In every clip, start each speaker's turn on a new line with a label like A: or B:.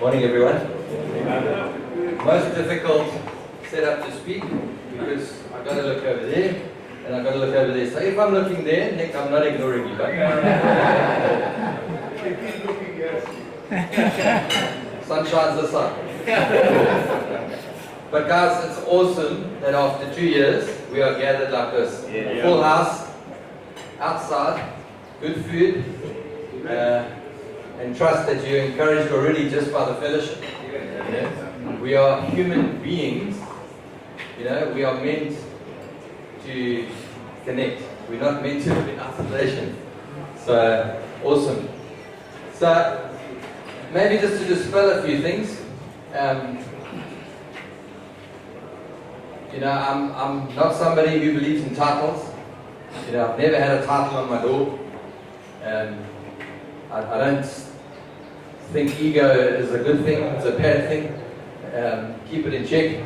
A: Morning, everyone. Most difficult setup to speak because I've got to look over there and I've got to look over there. So if I'm looking there, Nick, I'm not ignoring you. But sun shines the sun. But guys, it's awesome that after 2 years we are gathered like this. Full house, outside, good food. And trust that you're encouraged already just by the fellowship. We are human beings. We are meant to connect. We're not meant to live in isolation. So, awesome. So, maybe just to dispel a few things. I'm not somebody who believes in titles. I've never had a title on my door. I don't think ego is a good thing, it's a bad thing. Keep it in check.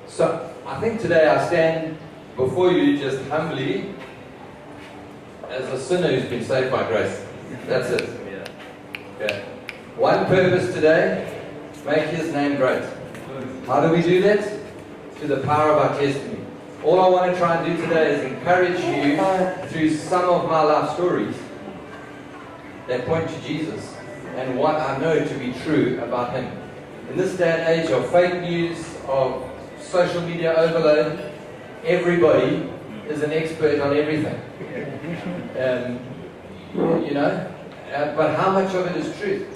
A: So I think today I stand before you just humbly as a sinner who's been saved by grace. That's it. Okay. One purpose today, make His name great. How do we do that? Through the power of our testimony. All I want to try and do today is encourage you through some of my life stories that point to Jesus and what I know to be true about Him. In this day and age of fake news, of social media overload, everybody is an expert on everything. But how much of it is truth?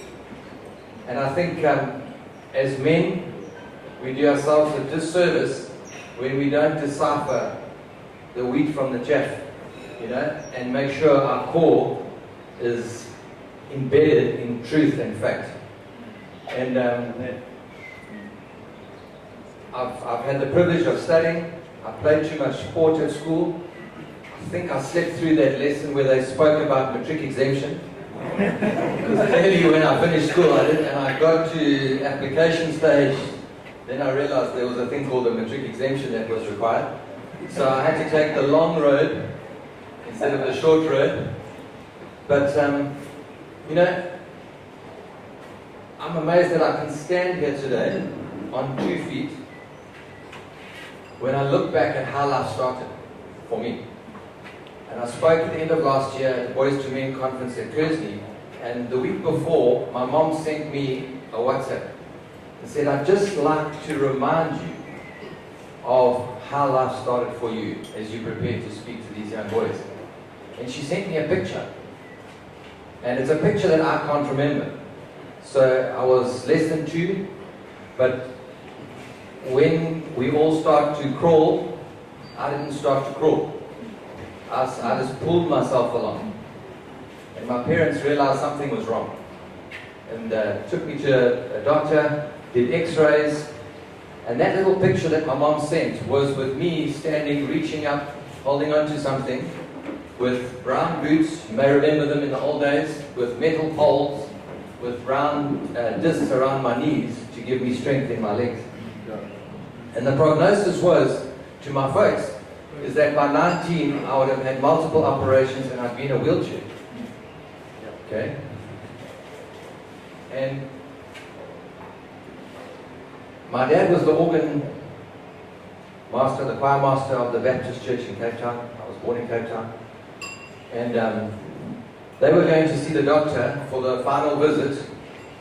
A: And I think as men, we do ourselves a disservice when we don't decipher the wheat from the chaff, and make sure our core is embedded in truth and fact. And I've had the privilege of studying. I played too much sport at school. I think I slept through that lesson where they spoke about matric exemption. Because clearly when I finished school I didn't, and I got to application stage, then I realized there was a thing called a matric exemption that was required. So I had to take the long road instead of the short road. But I'm amazed that I can stand here today on 2 feet when I look back at how life started for me. And I spoke at the end of last year at the Boys to Men conference at Kearsley, and the week before, my mom sent me a WhatsApp and said, I'd just like to remind you of how life started for you as you prepare to speak to these young boys. And she sent me a picture. And it's a picture that I can't remember. So I was less than 2, but when we all start to crawl, I didn't start to crawl. I just pulled myself along. And my parents realized something was wrong. And took me to a doctor, did x-rays, and that little picture that my mom sent was with me standing, reaching up, holding on to something, with brown boots, you may remember them in the old days, with metal poles, with round discs around my knees to give me strength in my legs. And the prognosis was, to my folks, is that by 19 I would have had multiple operations and I'd be in a wheelchair. Okay? And my dad was the organ master, the choir master of the Baptist church in Cape Town. I was born in Cape Town. And they were going to see the doctor for the final visit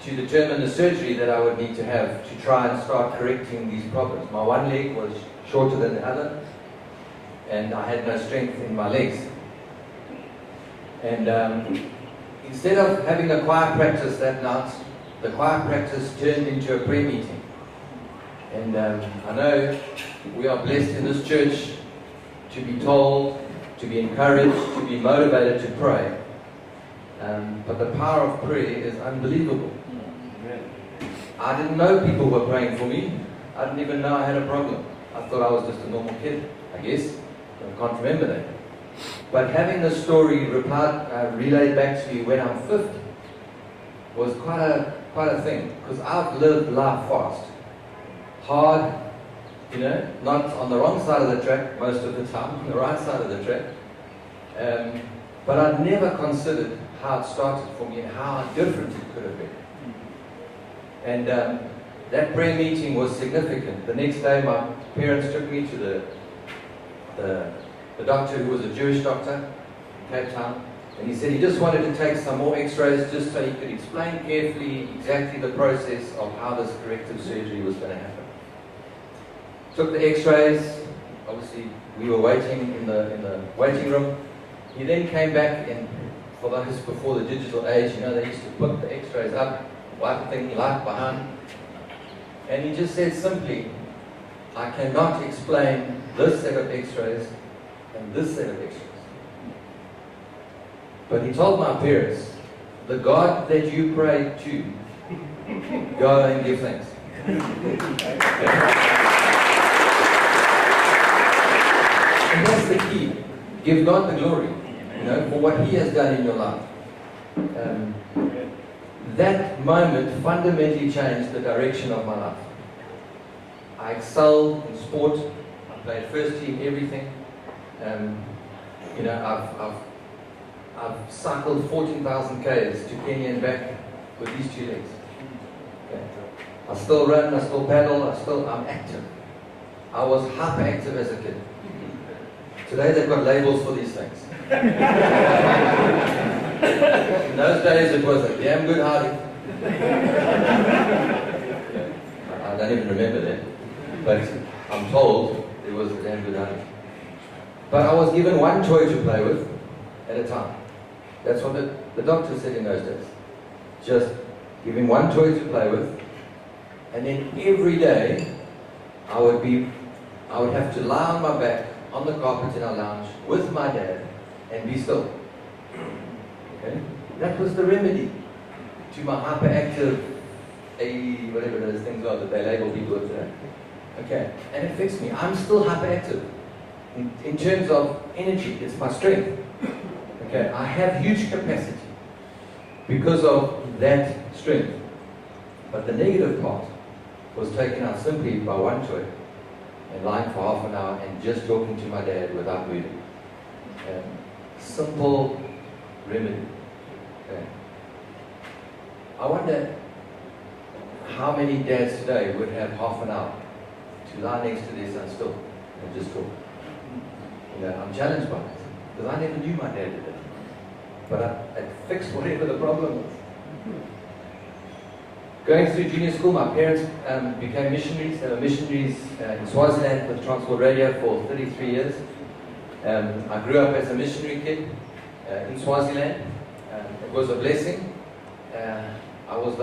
A: to determine the surgery that I would need to have to try and start correcting these problems. My one leg was shorter than the other, and I had no strength in my legs. And instead of having a choir practice that night, the choir practice turned into a prayer meeting. And I know we are blessed in this church to be told, to be encouraged, to be motivated to pray. But the power of prayer is unbelievable. I didn't know people were praying for me. I didn't even know I had a problem. I thought I was just a normal kid, I guess. I can't remember that. But having the story relayed back to me when I'm 50 was quite a thing. Because I've lived life fast. Hard, not on the wrong side of the track most of the time, on the right side of the track. But I'd never considered how it started for me and how different it could have been. And that prayer meeting was significant. The next day, my parents took me to the doctor, who was a Jewish doctor in Cape Town, and he said he just wanted to take some more x-rays just so he could explain carefully exactly the process of how this corrective surgery was going to happen. Took the x-rays. Obviously, we were waiting in the waiting room. He then came back in, for those before the digital age, they used to put the x-rays up, wipe the thing light behind. And he just said simply, I cannot explain this set of x-rays and this set of x-rays. But he told my parents, the God that you pray to, go and give thanks. And that's the key. Give God the glory, for what He has done in your life. That moment fundamentally changed the direction of my life. I excelled in sport. I played first team, everything. I've cycled 14,000 k's to Kenya and back with these two legs. Okay. I still run, I still paddle, I'm active. I was hyperactive as a kid. Today they've got labels for these things. In those days it was a damn good Hardy. I don't even remember that. But I'm told it was a damn good Hardy. But I was given one toy to play with at a time. That's what the doctor said in those days. Just give him one toy to play with, and then every day I would have to lie on my back on the carpet in our lounge with my dad and be still. Okay? That was the remedy to my hyperactive AD, whatever those things are that they label people with today. Okay, and it fixed me. I'm still hyperactive. In terms of energy, it's my strength. Okay, I have huge capacity because of that strength. But the negative part was taken out simply by one toy and lying for half an hour and just talking to my dad without moving. Simple remedy. Okay. I wonder how many dads today would have half an hour to lie next to their son still and just talk. I'm challenged by it because I never knew my dad did it. But it fixed whatever the problem was. Going through junior school, my parents became missionaries. They were missionaries in Swaziland with Transworld Radio for 33 years. I grew up as a missionary kid in Swaziland. It was a blessing. I was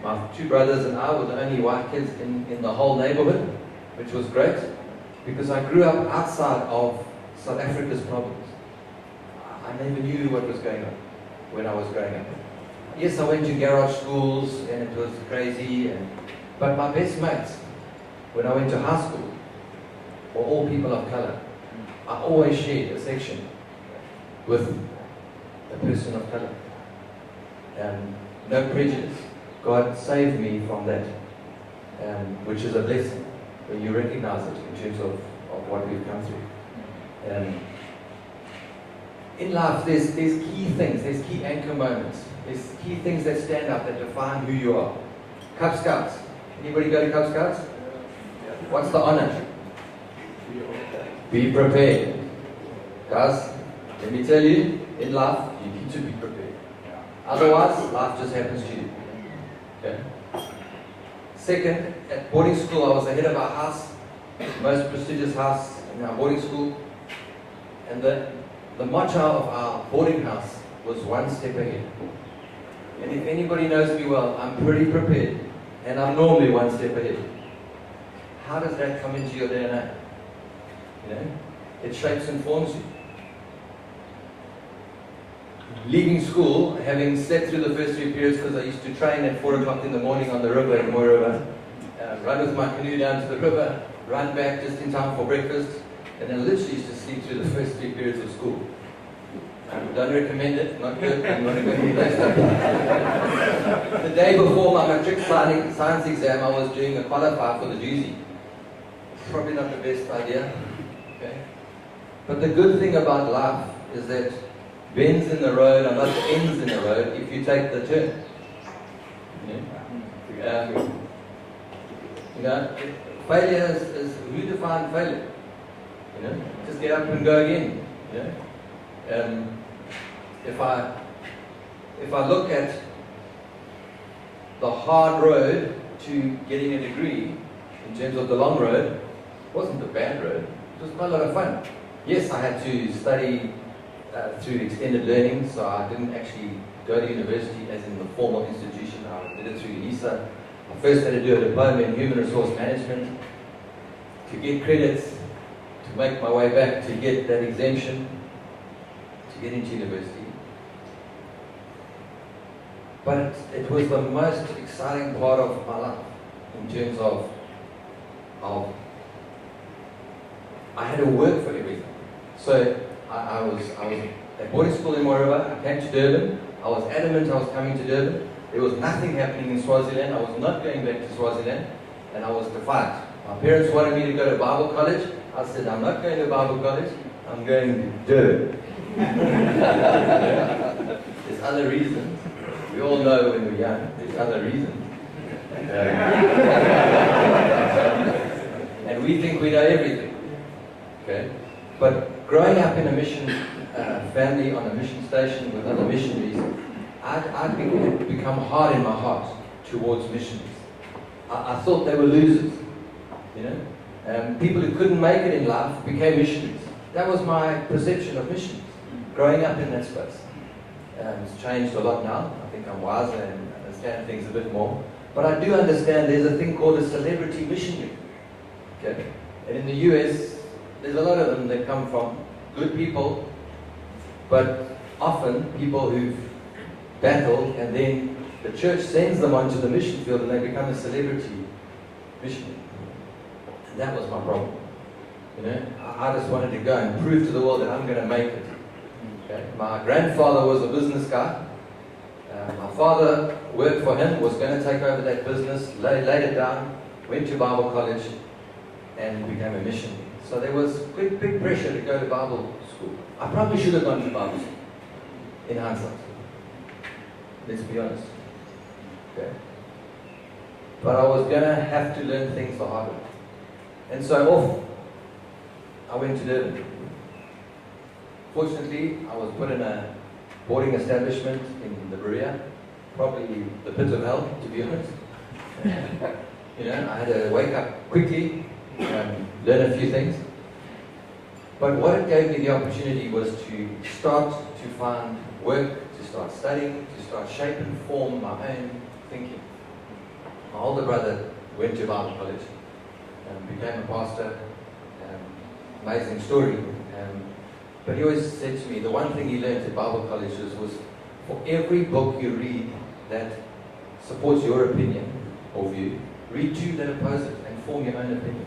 A: my two brothers and I were the only white kids in the whole neighborhood, which was great, because I grew up outside of South Africa's problems. I never knew what was going on when I was growing up. Yes, I went to garage schools and it was crazy, but my best mates, when I went to high school, were all people of color. I always shared a section with a person of color. No prejudice. God saved me from that, which is a blessing when you recognize it in terms of what we've come through. In life, there's key things, there's key anchor moments, there's key things that stand up that define who you are. Cub Scouts. Anybody go to Cub Scouts? What's the honor? Be prepared. Guys, let me tell you, in life, you need to be prepared. Otherwise, life just happens to you. Okay? Second, at boarding school, I was the head of our house, most prestigious house in our boarding school. And the motto of our boarding house was one step ahead. And if anybody knows me well, I'm pretty prepared. And I'm normally one step ahead. How does that come into your DNA? It shapes and forms you. Leaving school, having slept through the first 3 periods because I used to train at 4 o'clock in the morning on the river in Moy River, run with my canoe down to the river, run back just in time for breakfast, and then literally used to sleep through the first 3 periods of school. Don't recommend it, not good, I'm going to go to the day before my matric science exam, I was doing a qualifier for the Juicy. Probably not the best idea. Okay? But the good thing about life is that bends in the road are not ends in the road if you take the turn. You know, failure is who defined failure? Just get up and go again. If I look at the hard road to getting a degree, in terms of the long road, it wasn't a bad road. It was quite a lot of fun. Yes, I had to study through extended learning, so I didn't actually go to university as in the formal institution. I did it through LISA. I first had to do a diploma in human resource management to get credits, to make my way back to get that exemption, to get into university. But it was the most exciting part of my life in terms of I had to work for everything. So I was at boarding school in Moreover. I came to Durban. I was adamant I was coming to Durban. There was nothing happening in Swaziland. I was not going back to Swaziland, and I was defiant. My parents wanted me to go to Bible college. I said, I'm not going to Bible college. I'm going to Durban. There's other reasons. We all know when we're young, there's other reasons. And we think we know everything. Okay? But growing up in a mission family on a mission station with other missionaries, I'd become hard in my heart towards missionaries. I thought they were losers. People who couldn't make it in life became missionaries. That was my perception of missionaries, growing up in that space. It's changed a lot now. I think I'm wiser and understand things a bit more. But I do understand there's a thing called a celebrity missionary. Okay? And in the US, there's a lot of them that come from good people, but often people who've battled, and then the church sends them onto the mission field and they become a celebrity missionary. And that was my problem. I just wanted to go and prove to the world that I'm going to make it. Okay? My grandfather was a business guy. My father worked for him, was going to take over that business, laid it down, went to Bible college, and became a missionary. So there was big pressure to go to Bible school. I probably should have gone to Bible school, in hindsight. Let's be honest. Okay? But I was going to have to learn things the hard way. And so off, I went to Durban. Fortunately, I was put in a boarding establishment in the Berea, probably the pit of hell, to be honest. I had to wake up quickly, learn a few things. But what it gave me the opportunity was to start to find work, to start studying, to start shape and form my own thinking. My older brother went to Bible college and became a pastor. Amazing story. But he always said to me, the one thing he learned at Bible colleges was, for every book you read that supports your opinion or view, read two that oppose it and form your own opinion.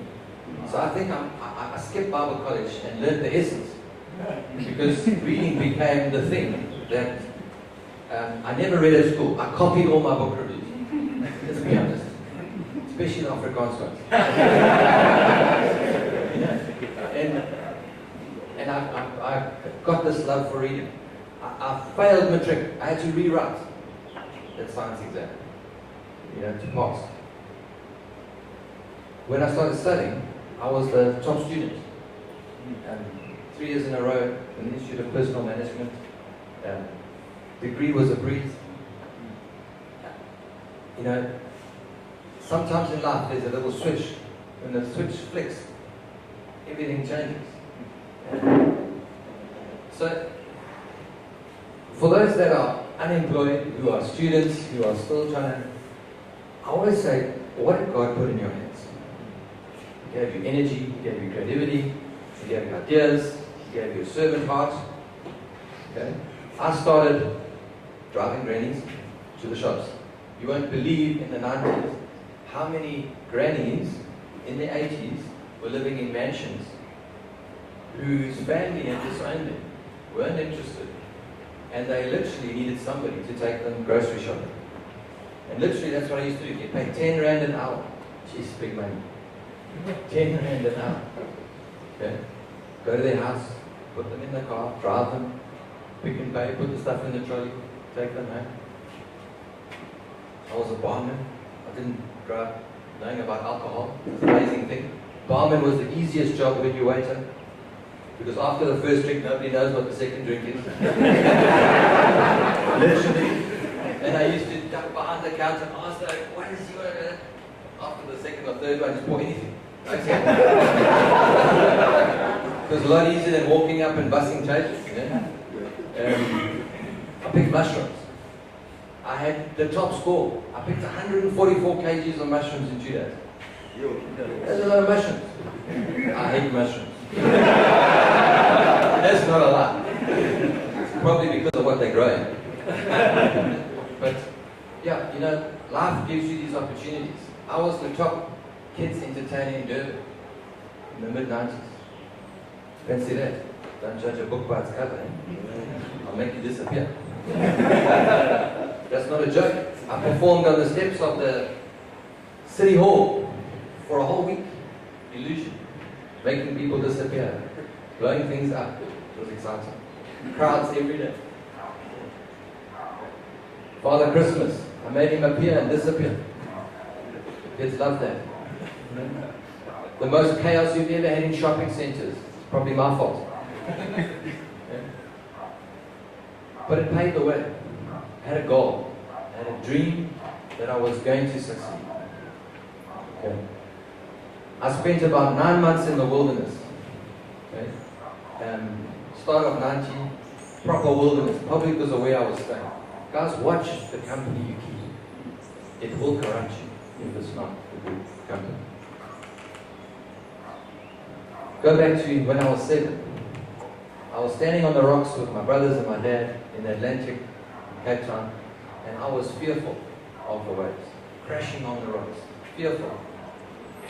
A: So I think I skipped Bible college and learned the essence, because reading became the thing that I never read at school. I copied all my book reviews, let's be honest, especially the Afrikaans ones. And I got this love for reading. I failed matric. I had to rewrite that science exam, to pass. When I started studying, I was the top student. 3 years in a row in the Institute of Personal Management. Degree was a breeze. Sometimes in life there's a little switch. When the switch flicks, everything changes. So, for those that are unemployed, who are students, who are still trying to, I always say, what did God put in your hands? He gave you energy, He gave you creativity, He gave you ideas, He gave you a servant heart. Okay? I started driving grannies to the shops. You won't believe in the 90s how many grannies in the 80s were living in mansions whose family had disowned them, weren't interested, and they literally needed somebody to take them grocery shopping. And literally that's what I used to do. You pay 10 rand an hour. Jeez, big money. 10 rand an hour. Okay? Go to their house, put them in the car, drive them, pick and pay, put the stuff in the trolley, take them home. I was was a barman. I didn't grow up knowing about alcohol. It's an amazing thing. Barman was the easiest job when you waiter, because after the first drink, nobody knows what the second drink is. Literally. And I used to duck behind the counter and ask them, what is your... After the second or third one, just pour anything. It was a lot easier than walking up and bussing tables. I picked mushrooms. I had the top score. I picked 144 kgs of mushrooms in 2 days. That's a lot of mushrooms. I hate mushrooms. That's not a lie. Probably because of what they're growing. But yeah, you know, life gives you these opportunities. I was the top kids entertainer in Durban in the mid-90s. Fancy that. Don't judge a book by its cover, eh? I'll make you disappear. That's not a joke. I performed on the steps of the City Hall for a whole week. Illusion. Making people disappear. Blowing things up. It was exciting. Crowds every day. Father Christmas. I made him appear and disappear. Kids love that. The most chaos you've ever had in shopping centres. It's probably my fault. But it paved the way. I had a goal. I had a dream that I was going to succeed. Okay. I spent about 9 months in the wilderness. Okay. Start of 90, proper wilderness, probably because of where I was staying. Guys, watch the company you keep. It will corrupt you if it's not a good company. Go back to when I was 7. I was standing on the rocks with my brothers and my dad in the Atlantic, Cape Town, and I was fearful of the waves, crashing on the rocks. Fearful.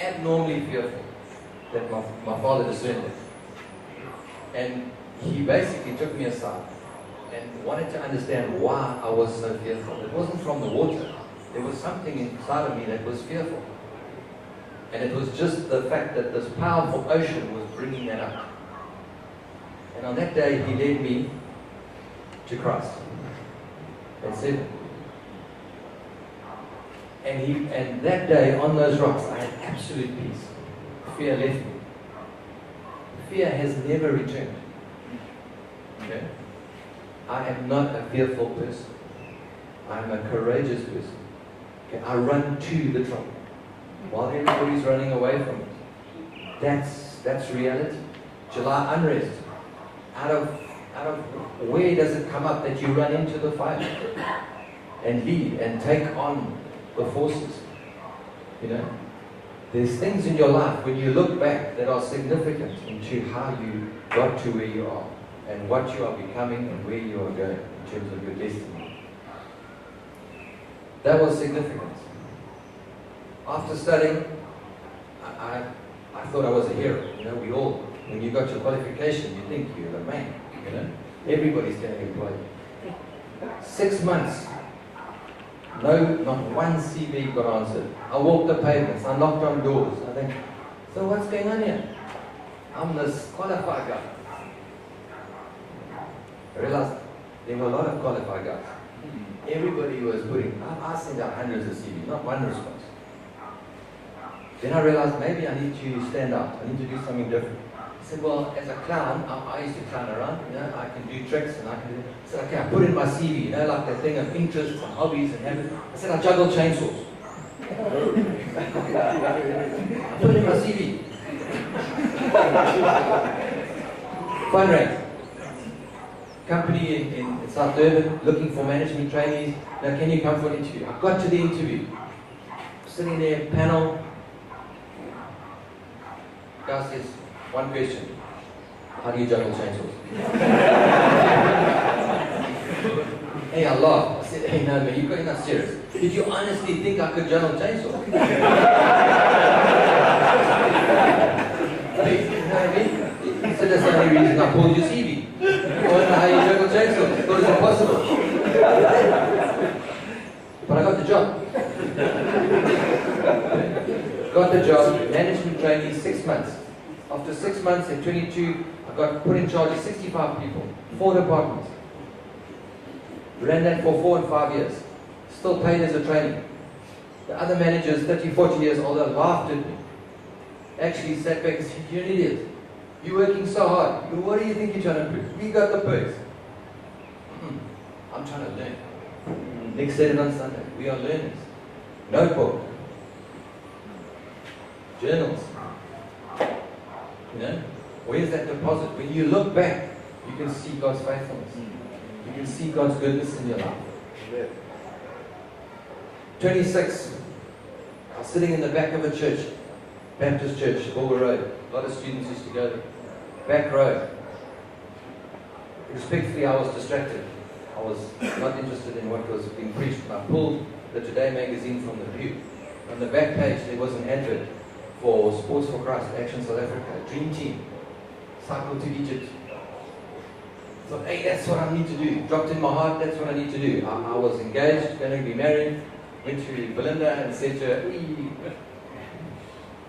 A: Abnormally fearful that my father discerned it. And he basically took me aside and wanted to understand why I was so fearful. It wasn't from the water. There was something inside of me that was fearful. And it was just the fact that this powerful ocean was bringing that up. And on that day, he led me to Christ. That's it. And that day, on those rocks, I had absolute peace. Fear left me. Fear has never returned. Okay? I am not a fearful person. I am a courageous person. Okay? I run to the trouble while everybody's running away from it. That's reality. July unrest. Out of where does it come up that you run into the fight and lead and take on the forces? You know, there's things in your life when you look back that are significant into how you got to where you are and what you are becoming and where you are going in terms of your destiny. That was significant. After studying, I thought I was a hero. You know, we all, when you got your qualification, you think you're the man. You know, everybody's getting employed. 6 months, not one CV got answered. I walked the pavements, I knocked on doors. I think, so what's going on here? I'm this qualified guy. I realized there were a lot of qualified guys. Everybody was putting, I sent out hundreds of CVs, not one response. Then I realized maybe I need to stand out. I need to do something different. I said, well, as a clown, I used to clown around. You know, I can do tricks and I can do. I said, okay, I put in my CV. You know, like that thing of interests and hobbies and habits. I said, I juggle chainsaws. I put in my CV. Fundraise. Company in South Durban looking for management trainees. Now, can you come for an interview? I got to the interview. Sitting there, panel. Guy says, one question. How do you juggle chainsaws? Hey, I laughed. I said, hey, no, man, you're not serious. Did you honestly think I could juggle chainsaws? You know what I mean? He said, that's the only reason I pulled your CV. I don't know how you juggle chainsaws. I thought it's impossible. But I got the job. Got the job, management trainee, 6 months. After 6 months at 22, I got put in charge of 65 people, 4 departments. Ran that for 4 and 5 years. Still paid as a trainee. The other managers, 30, 40 years older, laughed at me. Actually sat back and said, "You're an idiot. You're working so hard. What do you think you're trying to prove? We got the perks." I'm trying to learn. Nick said it on Sunday. We are learners. Notebook. Journals. You know? Where's that deposit? When you look back, you can see God's faithfulness. You can see God's goodness in your life. 26. I was sitting in the back of a church, Baptist church, Bulwer Road. A lot of students used to go there. Back row. Respectfully, I was distracted. I was not interested in what was being preached. I pulled the Today magazine from the pew. On the back page, there was an advert for Sports for Christ, Action South Africa, Dream Team, cycle to Egypt. So, hey, that's what I need to do. Dropped in my heart, that's what I need to do. I was engaged, going to be married, went to Belinda and said to her,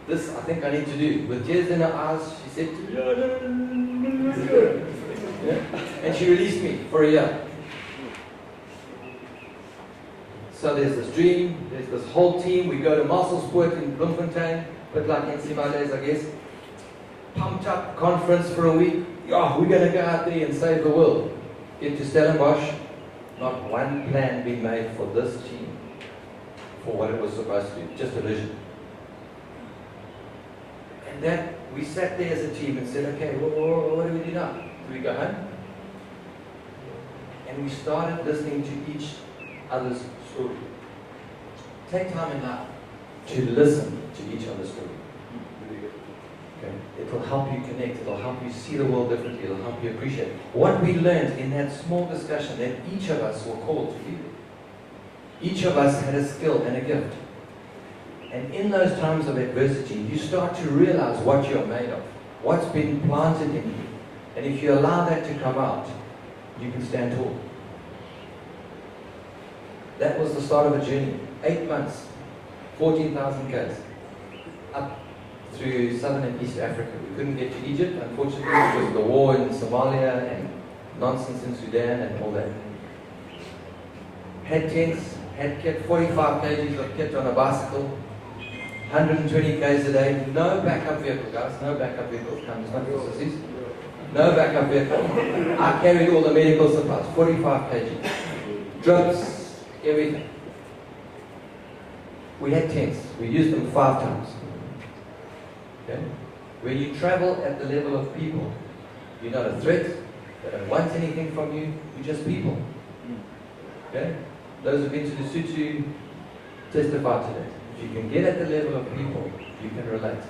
A: "This I think I need to do." With tears in her eyes, she said to me, yeah? And she released me for a year. So there's this dream, there's this whole team. We go to Marcelsport in Bloemfontein, but like in Simales, I guess. Pumped up conference for a week. Yeah, we're going to go out there and save the world. Get to Stellenbosch, not one plan being made for this team, for what it was supposed to do, just a vision. And that, we sat there as a team and said, okay, what do we do now? Do we go home? And we started listening to each other's story. Take time in life to listen to each other's story. Okay. It will help you connect, it will help you see the world differently, it will help you appreciate what we learned in that small discussion that each of us were called to do. Each of us had a skill and a gift. And in those times of adversity, you start to realize what you're made of, what's been planted in you. And if you allow that to come out, you can stand tall. That was the start of a journey. 8 months, 14,000 k's, up through southern and east Africa. We couldn't get to Egypt, unfortunately, because of the war in Somalia and nonsense in Sudan and all that. Had tents, had kit, 45 kgs of kit on a bicycle, 120 k's a day, no backup vehicle, guys, no backup vehicle comes, not for sissies. No backup vehicle. I carried all the medical supplies, 45 kg. Drugs, everything. We had tents. We used them 5 times. Okay? When you travel at the level of people, you're not a threat. They don't want anything from you. You're just people. Okay? Those who've been to Lesotho testify to that. If you can get at the level of people, you can relate.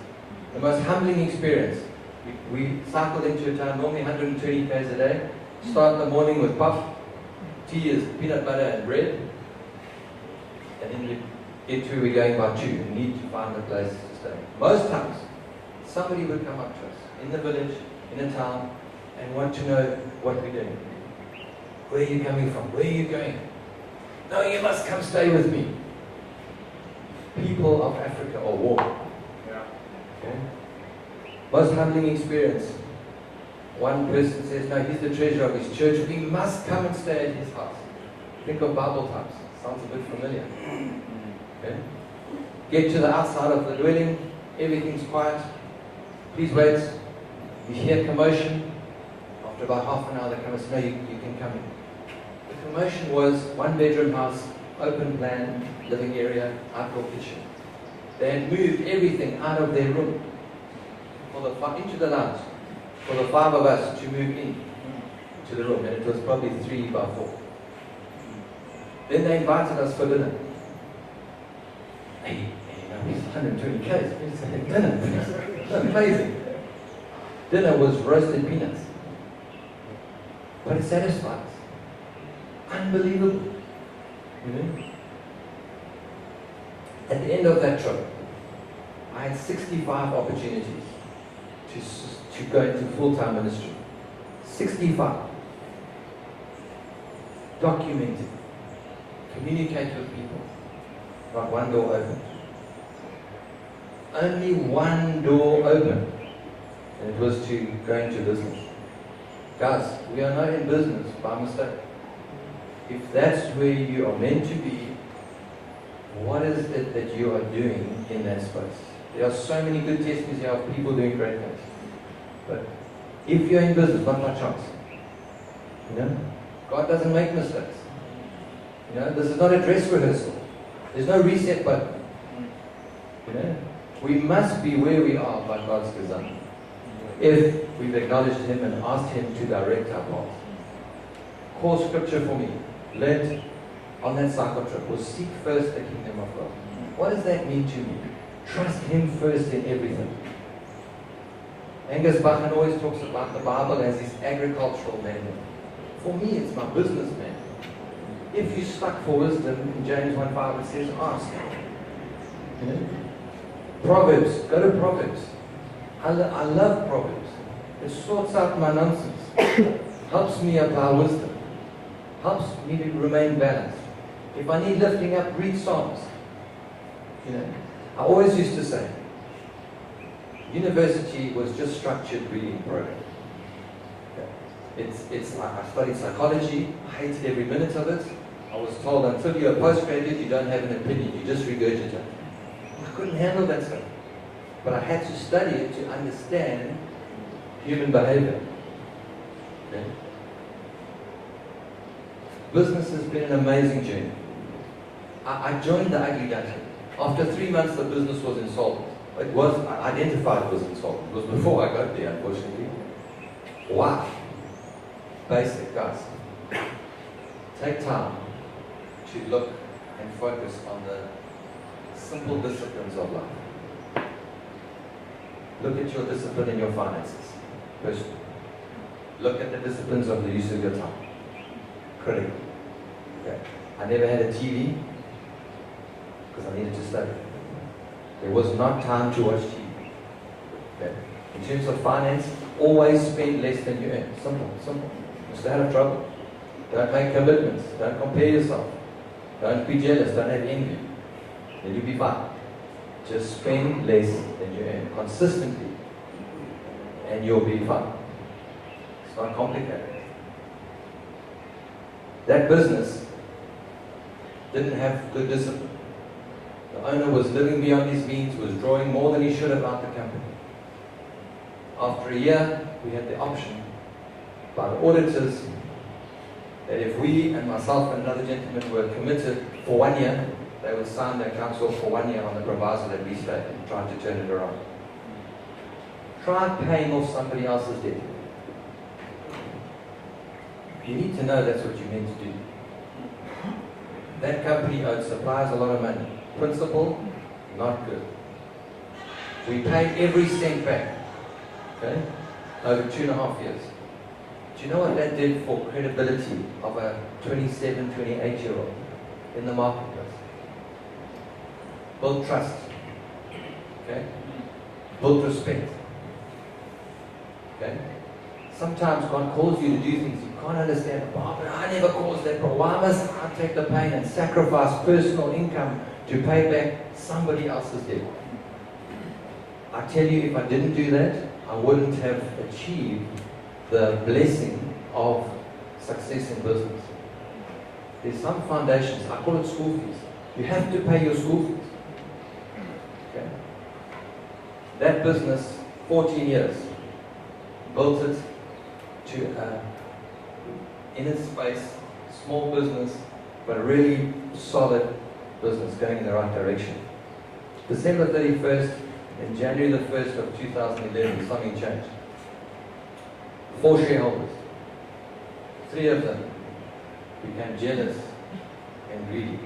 A: The most humbling experience. We cycled into a town, normally 120 k's a day. Start the morning with puff. Tea is peanut butter and bread. And then you get to where we're going by 2. You need to find a place to stay. Most times, somebody would come up to us in the village, in a town, and want to know what we're doing. Where are you coming from? Where are you going? No, you must come stay with me. People of Africa are warm.
B: Yeah.
A: Okay? Most humbling experience. One person says, no, he's the treasurer of his church. We must come and stay at his house. Think of Bible times. Sounds a bit familiar. Okay? Get to the outside of the dwelling. Everything's quiet. Please wait. You hear commotion. After about half an hour, they come and say, no, you can come in. The commotion was 1-bedroom house, open plan, living area, outdoor kitchen. They had moved everything out of their room into the lounge for the 5 of us to move in to the room, and it was probably 3 by 4. Then they invited us for dinner. Hey, it's 120 k's. Dinner. Amazing. Dinner was roasted peanuts. But it satisfied us. Unbelievable. You know? At the end of that trip, I had 65 opportunities to go into full-time ministry. 65. Documented. Communicate with people. Not one door open. Only one door open. And it was to go into business. Guys, we are not in business by mistake. If that's where you are meant to be, what is it that you are doing in that space? There are so many good testimonies here of people doing great things. But if you're in business, not by chance. You know? God doesn't make mistakes. You know, this is not a dress rehearsal. There's no reset button. You know? We must be where we are by God's design. If we've acknowledged Him and asked Him to direct our path. Core scripture for me, learned on that cycle trip, was seek first the kingdom of God. What does that mean to me? Trust Him first in everything. Angus Buchan always talks about the Bible as his agricultural manual. For me, it's my business manual. If you're stuck for wisdom, in James 1:5 it says, ask. You know? Proverbs, go to Proverbs. I love Proverbs. It sorts out my nonsense. Helps me apply wisdom. Helps me to remain balanced. If I need lifting up, read Psalms. You know, I always used to say, university was just structured reading program. I studied psychology. I hated every minute of it. I was told until you're a postgraduate, you don't have an opinion. You just regurgitate. I couldn't handle that stuff. But I had to study it to understand human behavior. Okay? Business has been an amazing journey. I joined the ugly duckling. After 3 months, the business was insolvent. I identified it was insolvent. It was before I got there, unfortunately. Why? Basic, guys. Take time to look and focus on the simple disciplines of life. Look at your discipline in your finances. First, look at the disciplines of the use of your time. Critical. Okay. I never had a TV because I needed to study. There was not time to watch TV. Okay. In terms of finance, always spend less than you earn. Simple, simple. Stay out of trouble. Don't make commitments. Don't compare yourself. Don't be jealous. Don't have envy. Then you'll be fine. Just spend less than you earn consistently, and you'll be fine. It's not complicated. That business didn't have good discipline. The owner was living beyond his means, was drawing more than he should have out the company. After a year, we had the option by the auditors that if we and myself and another gentleman were committed for 1 year, they would sign the accounts off for 1 year on the proviso that we stayed and tried to turn it around. Try paying off somebody else's debt. You need to know that's what you're meant to do. That company owed suppliers a lot of money. Principal, not good. We paid every cent back. Okay? Over 2.5 years. Do you know what that did for credibility of a 27, 28-year-old in the marketplace? Build trust. Okay? Build respect. Okay? Sometimes God calls you to do things you can't understand. Oh, but I never caused that problem. Why must I take the pain and sacrifice personal income to pay back somebody else's debt? I tell you, if I didn't do that, I wouldn't have achieved the blessing of success in business. There's some foundations. I call it school fees. You have to pay your school fees. Okay? That business, 14 years, built it to in its space, small business, but a really solid business going in the right direction. December 31st and January the 1st of 2011, something changed. 4 shareholders, 3 of them became jealous and greedy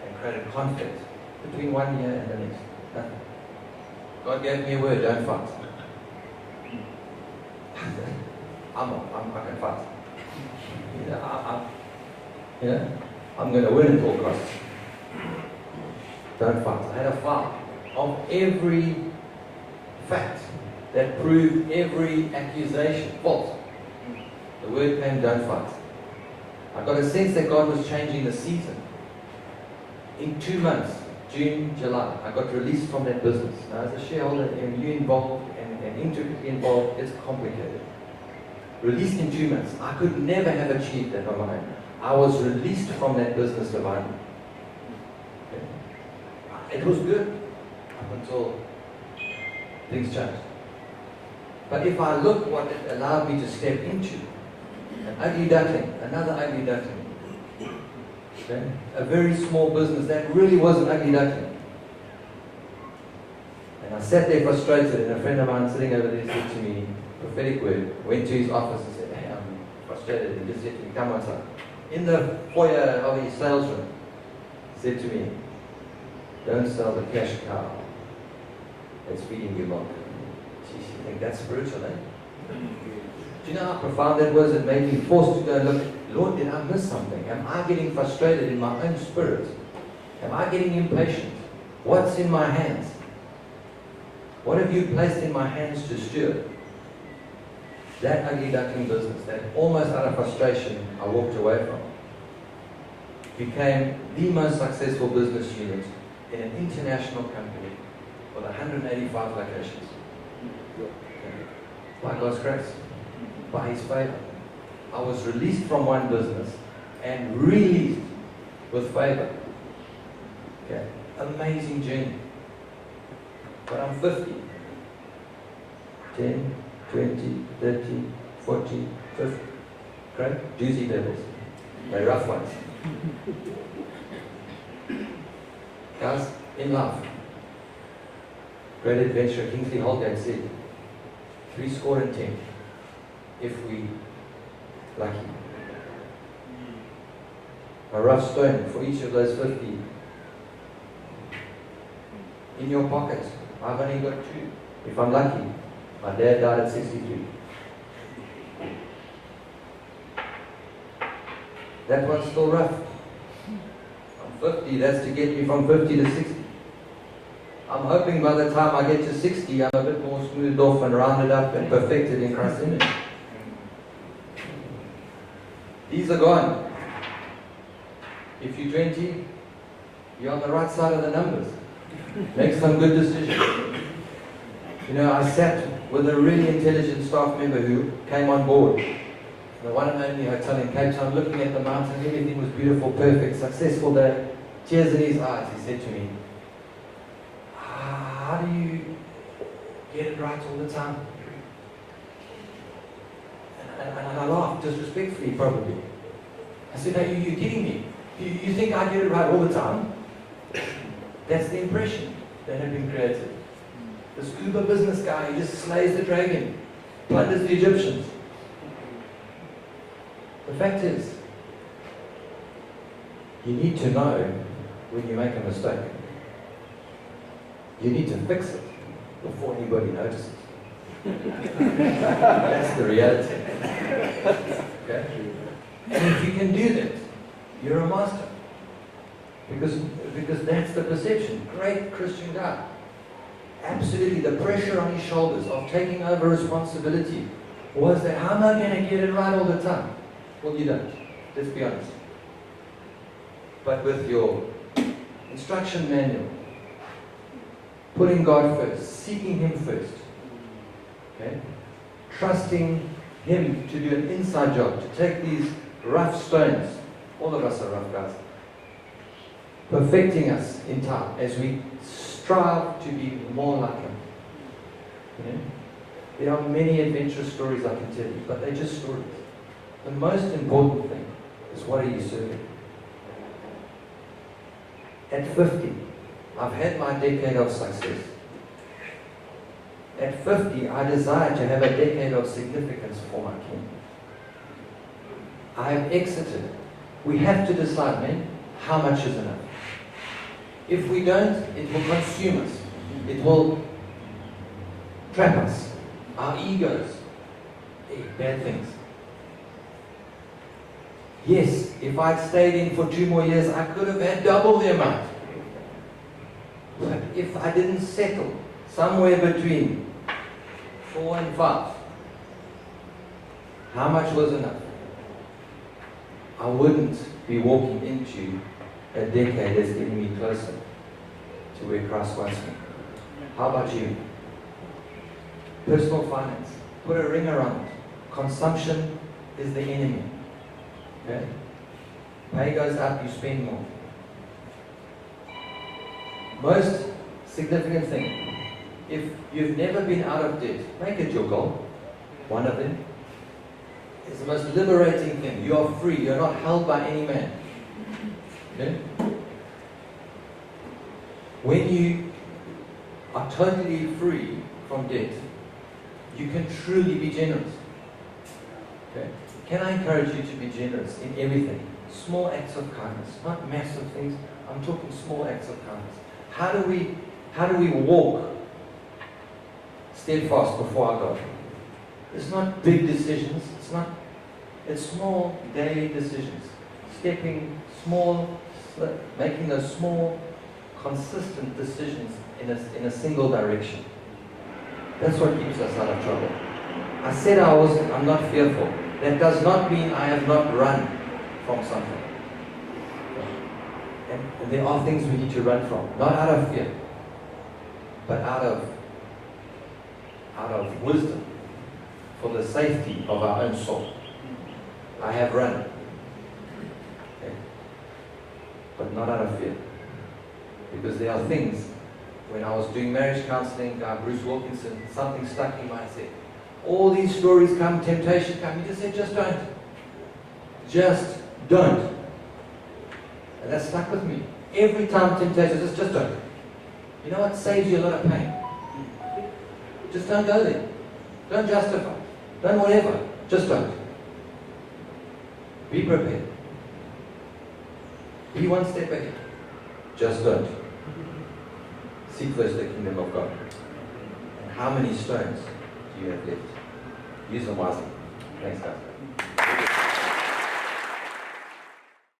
A: and created conflict between 1 year and the next. Nothing. God gave me a word, don't fight. I can fight. I'm going to win at all costs. Don't fight. I had a file of every fact that proved every accusation false. The word came, don't fight. I got a sense that God was changing the season. In 2 months, June, July, I got released from that business. Now, as a shareholder, and you involved and intricately involved, it's complicated. Released in 2 months. I could never have achieved that on my own. I was released from that business divinely. Okay. it was good up until things changed. But if I look what it allowed me to step into, an ugly duckling, another ugly duckling, okay? A very small business that really was an ugly duckling. And I sat there frustrated, and a friend of mine sitting over there said to me, prophetic word, went to his office and said, hey, I'm frustrated, and just said to me, come outside. In the foyer of his sales room, he said to me, don't sell the cash cow that's feeding you milk. Geez, you think that's spiritual, eh? Do you know how profound that was? It made me forced to go and look, Lord, did I miss something? Am I getting frustrated in my own spirit? Am I getting impatient? What's in my hands? What have you placed in my hands to steward? That ugly duckling business, that almost out of frustration I walked away from, became the most successful business unit in an international company with 185 locations. By God's grace, by His favor. I was released from one business and released with favor. Okay, amazing journey. But I'm 50. 10, 20, 30, 40, 50. Great, juicy devils. They're rough ones. Guys, in life, great adventurer Kingsley Holgate said, 70, if we lucky. A rough stone for each of those 50. In your pocket, I've only got 2. If I'm lucky, my dad died at 63. That one's still rough. I'm 50, that's to get me from 50 to 60. I'm hoping by the time I get to 60, I'm a bit more smoothed off and rounded up and perfected in Christ's image. These are gone. If you're 20, you're on the right side of the numbers. Make some good decisions. You know, I sat with a really intelligent staff member who came on board. The one and only hotel in Cape Town, looking at the mountain, everything was beautiful, perfect, successful day. Tears in his eyes, he said to me, how do you get it right all the time? And I laughed, disrespectfully probably. I said, are you kidding me? You think I get it right all the time? That's the impression that had been created. The scuba business guy who just slays the dragon, plunders the Egyptians. The fact is, you need to know when you make a mistake. You need to fix it before anybody notices. That's the reality. Okay? And if you can do that, you're a master. Because that's the perception. Great Christian guy. Absolutely, the pressure on his shoulders of taking over responsibility was that, how am I going to get it right all the time? Well, you don't. Let's be honest. But with your instruction manual, putting God first, seeking Him first, okay? Trusting Him to do an inside job, to take these rough stones, all of us are rough guys, perfecting us in time as we strive to be more like Him. You know? There are many adventurous stories I can tell you, but they're just stories. The most important thing is, what are you serving? At 50, I've had my decade of success. At 50, I desire to have a decade of significance for my King. I have exited. We have to decide, man, how much is enough. If we don't, it will consume us. It will trap us. Our egos. Bad things. Yes, if I'd stayed in for 2 more years, I could have had double the amount. But if I didn't settle somewhere between 4 and 5, how much was enough? I wouldn't be walking into a decade that's getting me closer to where Christ wants me. How about you? Personal finance. Put a ring around it. Consumption is the enemy. Okay? Pay goes up, you spend more. most significant thing, if you've never been out of debt, make it your goal. One of them is the most liberating thing. You are free. You're not held by any man. Okay? When you are totally free from debt, you can truly be generous. Okay? Can I encourage you to be generous in everything? Small acts of kindness, not massive things. I'm talking small acts of kindness. How do we walk steadfast before our God? It's not big decisions. It's small daily decisions. Stepping small, making those small, consistent decisions in a single direction. That's what keeps us out of trouble. I said I'm not fearful. That does not mean I have not run from something. And there are things we need to run from, not out of fear, but out of wisdom, for the safety of our own soul. I have run, okay? But not out of fear. Because there are things, when I was doing marriage counseling, Bruce Wilkinson, something stuck in my head. All these stories come, temptation come. He just said, just don't. Just don't. And that stuck with me. Every time temptation, just don't. You know what saves you a lot of pain? Just don't go there. Don't justify. Don't whatever. Just don't. Be prepared. Be one step ahead. Just don't. Seek first the kingdom of God. And how many stones do you have left? Use them wisely. Thanks, guys.